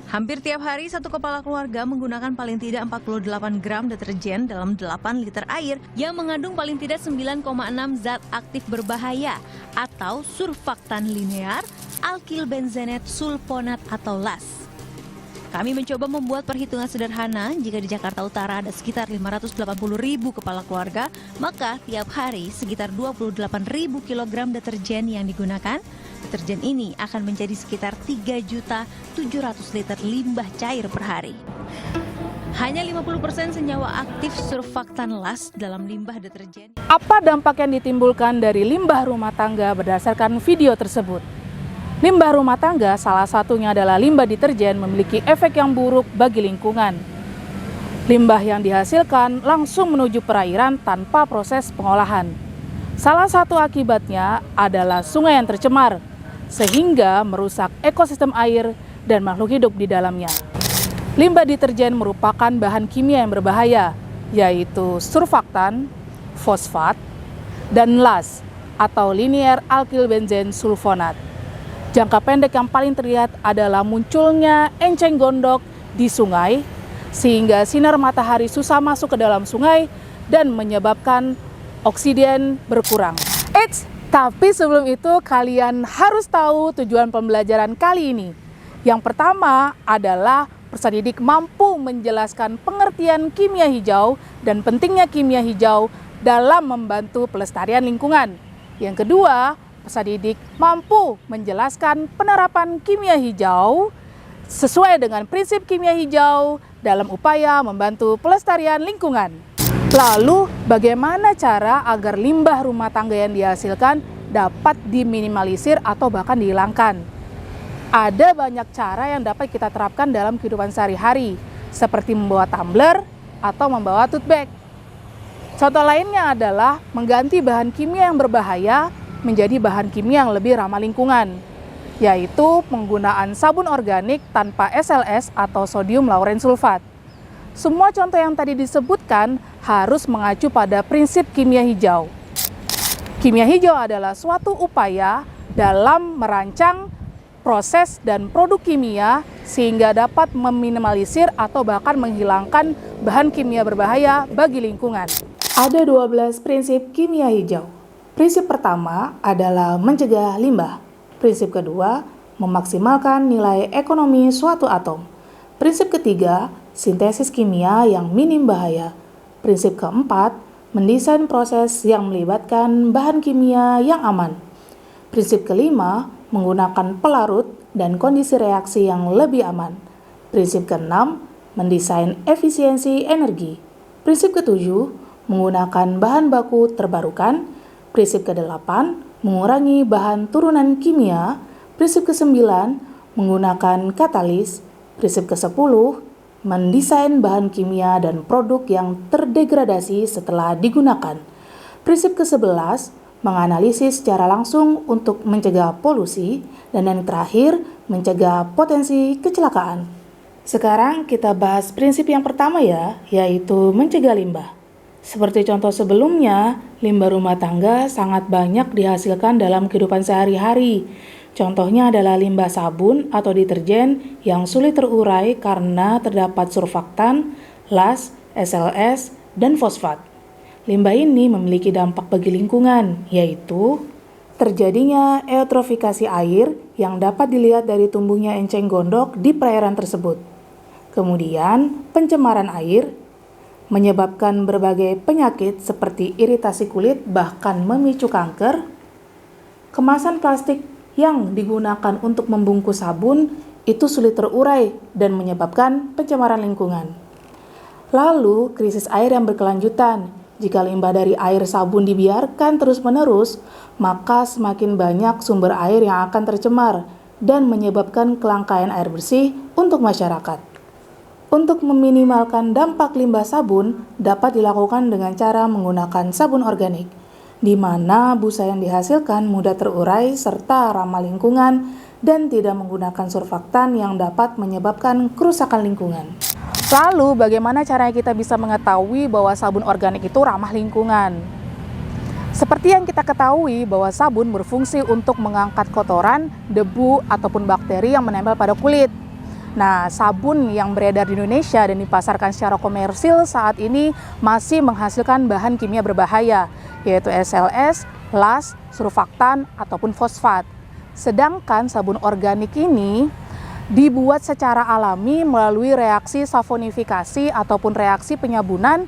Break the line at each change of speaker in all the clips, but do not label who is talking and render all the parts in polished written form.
Hampir tiap hari satu kepala keluarga menggunakan paling tidak 48 gram deterjen dalam 8 liter air yang mengandung paling tidak 9,6 zat aktif berbahaya atau surfaktan linear, alkylbenzenet sulfonat atau LAS. Kami mencoba membuat perhitungan sederhana. Jika di Jakarta Utara ada sekitar 580.000 kepala keluarga, maka tiap hari sekitar 28.000 kilogram deterjen yang digunakan. Deterjen ini akan menjadi sekitar 3.700.000 liter limbah cair per hari. Hanya 50% senyawa aktif surfaktan LAS dalam limbah deterjen.
Apa dampak yang ditimbulkan dari limbah rumah tangga berdasarkan video tersebut? Limbah rumah tangga salah satunya adalah limbah deterjen memiliki efek yang buruk bagi lingkungan. Limbah yang dihasilkan langsung menuju perairan tanpa proses pengolahan. Salah satu akibatnya adalah sungai yang tercemar, sehingga merusak ekosistem air dan makhluk hidup di dalamnya. Limbah deterjen merupakan bahan kimia yang berbahaya, yaitu surfaktan, fosfat, dan LAS atau linear alkylbenzen sulfonat. Jangka pendek yang paling terlihat adalah munculnya enceng gondok di sungai, sehingga sinar matahari susah masuk ke dalam sungai dan menyebabkan oksigen berkurang. Tapi sebelum itu kalian harus tahu tujuan pembelajaran kali ini. Yang pertama adalah peserta didik mampu menjelaskan pengertian kimia hijau dan pentingnya kimia hijau dalam membantu pelestarian lingkungan. Yang kedua, peserta didik mampu menjelaskan penerapan kimia hijau sesuai dengan prinsip kimia hijau dalam upaya membantu pelestarian lingkungan. Lalu, bagaimana cara agar limbah rumah tangga yang dihasilkan dapat diminimalisir atau bahkan dihilangkan? Ada banyak cara yang dapat kita terapkan dalam kehidupan sehari-hari, seperti membawa tumbler atau membawa tote bag. Contoh lainnya adalah mengganti bahan kimia yang berbahaya menjadi bahan kimia yang lebih ramah lingkungan, yaitu penggunaan sabun organik tanpa SLS atau sodium lauren sulfat. Semua contoh yang tadi disebutkan harus mengacu pada prinsip kimia hijau. Kimia hijau adalah suatu upaya dalam merancang proses dan produk kimia sehingga dapat meminimalisir atau bahkan menghilangkan bahan kimia berbahaya bagi lingkungan. Ada 12 prinsip kimia hijau. Prinsip pertama adalah mencegah limbah. Prinsip kedua, memaksimalkan nilai ekonomi suatu atom. Prinsip ketiga, sintesis kimia yang minim bahaya. Prinsip keempat, mendesain proses yang melibatkan bahan kimia yang aman. Prinsip kelima, menggunakan pelarut dan kondisi reaksi yang lebih aman. Prinsip keenam, mendesain efisiensi energi. Prinsip ketujuh, menggunakan bahan baku terbarukan. Prinsip ke-8, mengurangi bahan turunan kimia. Prinsip ke-9, menggunakan katalis. Prinsip ke-10, mendesain bahan kimia dan produk yang terdegradasi setelah digunakan. Prinsip ke-11, menganalisis secara langsung untuk mencegah polusi. Dan yang terakhir, mencegah potensi kecelakaan. Sekarang kita bahas prinsip yang pertama ya, yaitu mencegah limbah. Seperti contoh sebelumnya, limbah rumah tangga sangat banyak dihasilkan dalam kehidupan sehari-hari. Contohnya adalah limbah sabun atau deterjen yang sulit terurai karena terdapat surfaktan, LAS, SLS, dan fosfat. Limbah ini memiliki dampak bagi lingkungan, yaitu terjadinya eutrofikasi air yang dapat dilihat dari tumbuhnya enceng gondok di perairan tersebut. Kemudian, pencemaran air, menyebabkan berbagai penyakit seperti iritasi kulit bahkan memicu kanker. Kemasan plastik yang digunakan untuk membungkus sabun itu sulit terurai dan menyebabkan pencemaran lingkungan. Lalu, krisis air yang berkelanjutan. Jika limbah dari air sabun dibiarkan terus-menerus, maka semakin banyak sumber air yang akan tercemar dan menyebabkan kelangkaan air bersih untuk masyarakat. Untuk meminimalkan dampak limbah sabun dapat dilakukan dengan cara menggunakan sabun organik, di mana busa yang dihasilkan mudah terurai serta ramah lingkungan dan tidak menggunakan surfaktan yang dapat menyebabkan kerusakan lingkungan. Lalu, bagaimana caranya kita bisa mengetahui bahwa sabun organik itu ramah lingkungan? Seperti yang kita ketahui bahwa sabun berfungsi untuk mengangkat kotoran, debu, ataupun bakteri yang menempel pada kulit. Nah, sabun yang beredar di Indonesia dan dipasarkan secara komersil saat ini masih menghasilkan bahan kimia berbahaya, yaitu SLS, las, surfaktan, ataupun fosfat. Sedangkan sabun organik ini dibuat secara alami melalui reaksi saponifikasi ataupun reaksi penyabunan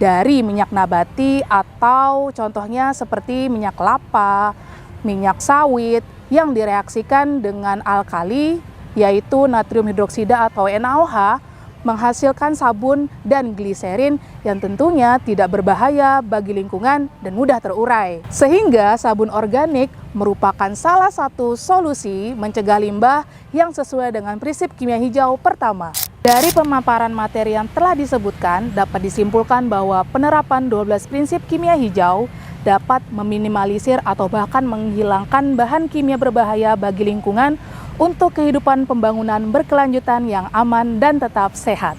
dari minyak nabati atau contohnya seperti minyak kelapa, minyak sawit yang direaksikan dengan alkali, yaitu natrium hidroksida atau NaOH, menghasilkan sabun dan gliserin yang tentunya tidak berbahaya bagi lingkungan dan mudah terurai. Sehingga sabun organik merupakan salah satu solusi mencegah limbah yang sesuai dengan prinsip kimia hijau pertama. Dari pemaparan materi yang telah disebutkan, dapat disimpulkan bahwa penerapan 12 prinsip kimia hijau dapat meminimalisir atau bahkan menghilangkan bahan kimia berbahaya bagi lingkungan untuk kehidupan pembangunan berkelanjutan yang aman dan tetap sehat.